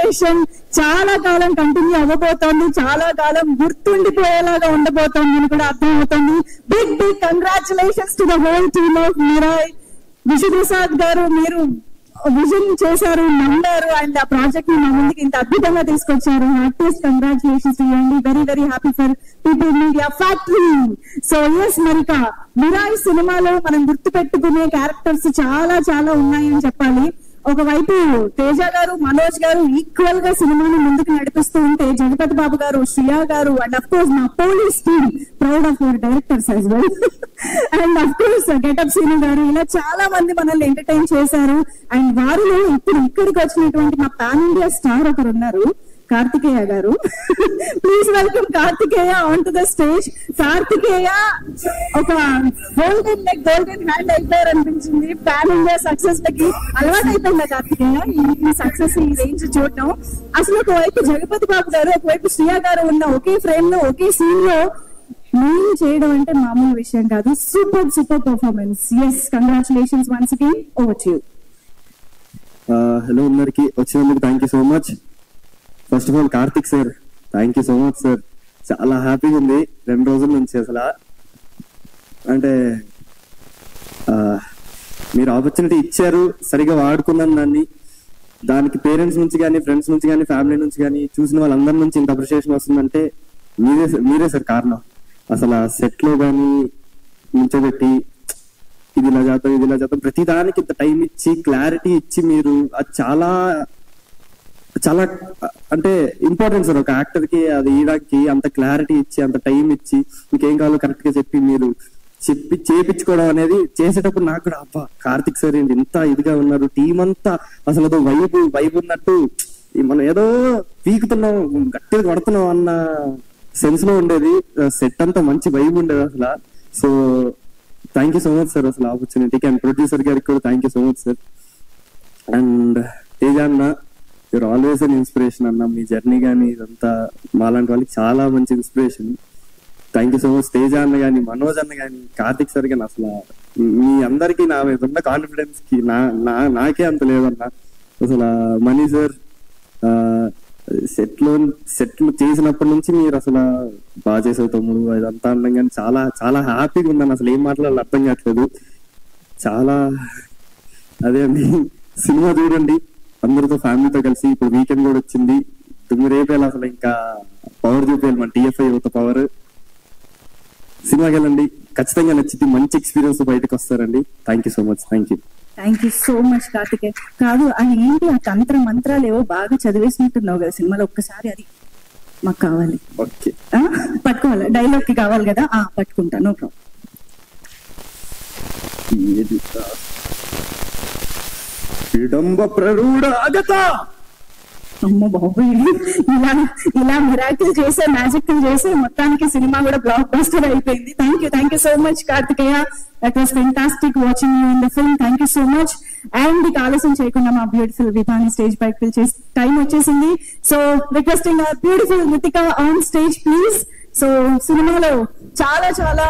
Combination చాలా కాలం continue అవ్వబోతోంది, చాలా కాలం గుర్తుండిపోయేలాగా ఉండబోతోంది అని కూడా అర్థమవుతుంది. Big big congratulations to the whole team of Mirai. Vishnuprasad గారు, మీరు విజన్ చేశారు, నమ్మారు అండ్ ఆ ప్రాజెక్ట్ ని మా ముందుకి ఇంత అద్భుతంగా తీసుకొచ్చారు. హార్టియస్ట్ కంగ్రాచులేషన్స్ ఇవ్వండి. Very very happy for People Media Factory. So yes మరిక, మిరాయ్ సినిమాలో మనం గుర్తు పెట్టుకునే క్యారెక్టర్స్ చాలా చాలా ఉన్నాయని చెప్పాలి. ఒకవైపు తేజ గారు, మనోజ్ గారు ఈక్వల్ గా సినిమాని ముందుకు నడిపిస్తూ ఉంటే, జగపతి బాబు గారు, శ్రియా గారు అండ్ అఫ్ కోర్స్ మా police team, proud of your directors as well, and of course Getup Seenu గారు, ఇలా చాలా మంది మనల్ని ఎంటర్టైన్ చేశారు. అండ్ వారిలో ఇప్పుడు ఇక్కడికి వచ్చినటువంటి మా పాన్ ఇండియా స్టార్ ఒకరు ఉన్నారు, కార్తికేయ గారు. Please welcome Karthikeya on to the stage. Karthikeya ఒక గోల్డెన్ నెక్, గోల్డెన్ హ్యాండ్ అయిపోయారు అనిపించింది. పాన్ ఇండియా సక్సెస్ లకి అలవాటు అయిపోయిందా కార్తికేయ ఈ సక్సెస్, ఈ రేంజ్ చూడటం? అసలు ఒకవైపు జగపతి బాబు గారు, ఒకవైపు శ్రియా గారు ఉన్న ఒకే ఫ్రేమ్ లో, ఒకే సీన్ లో నేను చేయడం అంటే మామూలు విషయం కాదు. Super super performance. Yes, congratulations once again. Over to you. Hello అందరికి, వచ్చినందుకు thank you so much. First of all Karthik sir, thank you so much sir. చాలా హ్యాపీగా ఉంది 2 రోజుల నుంచి. అసలు అంటే మీరు ఆపర్చునిటీ ఇచ్చారు, సరిగా వాడుకున్నాను దాన్ని. దానికి పేరెంట్స్ నుంచి కానీ, ఫ్రెండ్స్ నుంచి కానీ, ఫ్యామిలీ నుంచి కానీ, చూసిన వాళ్ళందరి నుంచి ఇంత అప్రిషియేషన్ వస్తుందంటే మీరే సార్ కారణం. అసలు ఆ సెట్ లో కానీ నిల్చోబెట్టి ఇది ఇలా చేద్దాం ప్రతి దానికి ఇంత టైం ఇచ్చి, క్లారిటీ ఇచ్చి, మీరు అది చాలా చాలా అంటే ఇంపార్టెంట్ సార్. ఒక యాక్టర్ కి అది ఇయడానికి అంత క్లారిటీ ఇచ్చి, అంత టైం ఇచ్చి, మీకేం కావాలో కరెక్ట్ గా చెప్పి మీరు చేపించుకోవడం అనేది చేసేటప్పుడు నాకు కూడా అబ్బా కార్తిక్ సార్ ఏంటి ఇంత ఇదిగా ఉన్నారు. టీం అంతా అసలు ఏదో వైబ్ ఉన్నట్టు, మనం ఏదో పీకుతున్నాం, గట్టిగా కొడుతున్నాం అన్న సెన్స్ లో ఉండేది. సెట్ అంతా మంచి వైబ్ ఉండేది అసలు. So thank you so much sir అసలు ఆపర్చునిటీకి. అండ్ ప్రొడ్యూసర్ గారికి కూడా thank you so much sir. And Teja అన్న, యూర్ ఆల్వేస్ అన్ ఇన్స్పిరేషన్ అన్న. మీ జర్నీ కానీ ఇదంతా మాలాంటి వాళ్ళకి చాలా మంచి inspiration. Thank you so much. Teja అన్న కానీ, మనోజ్ అన్న కానీ, కార్తిక్ సార్ కానీ, అసలు మీ అందరికి నా మీద ఉన్న కాన్ఫిడెన్స్ కి నాకే అంత లేదన్న. అసలు మనీ సార్ సెట్లు చేసినప్పటి నుంచి మీరు అసలు బాగా చేసే తమ్ముడు ఇదంతా అన్నాం కానీ చాలా చాలా హ్యాపీగా ఉన్నాను. అసలు ఏం మాట్లాడాలో అర్థం కావట్లేదు. చాలా అదే అండి, సినిమా చూడండి అందరితో, ఫ్యామిలీతో కలిసి. ఇప్పుడు వీకెండ్ కూడా వచ్చింది, 9 రేపేళ్ళు. అసలు ఇంకా పవర్ చూపేయాలి మన TFI యువత పవర్. సినిమాకి వెళ్ళండి, ఖచ్చితంగా నచ్చింది. మంచి ఎక్స్పీరియన్స్ బయటకు వస్తారండి. Thank you so much. Thank you so much Karthikeya. కాదు, అది ఏంటి ఆ మంత్రాలు ఏవో బాగా చదివేసినట్టున్నావు కదా సినిమాలో, ఒక్కసారి అది మాకు కావాలి. ఓకే, పట్టుకోవాలి, డైలాగ్ కి కావాలి కదా. పట్టుకుంటా, నో ప్రాబ్లం. విడంబ ప్రరూఢాగత. అమ్మ బాబు, ఇలా మిరాకిల్ చేసే, మ్యాజిక్ చేసే మొత్తానికి సినిమా కూడా బ్లాక్ బస్టర్ అయిపోయింది. Thank you so much Karthikeya. That was fantastic watching you in the film. Thank you so much. And ఇక ఆలస్యం చేయకుండా మా బ్యూటిఫుల్ విధాని స్టేజ్ పైకి పిలిచే టైం వచ్చేసింది. So requesting beautiful Ritika on stage please. So సినిమాలో చాలా చాలా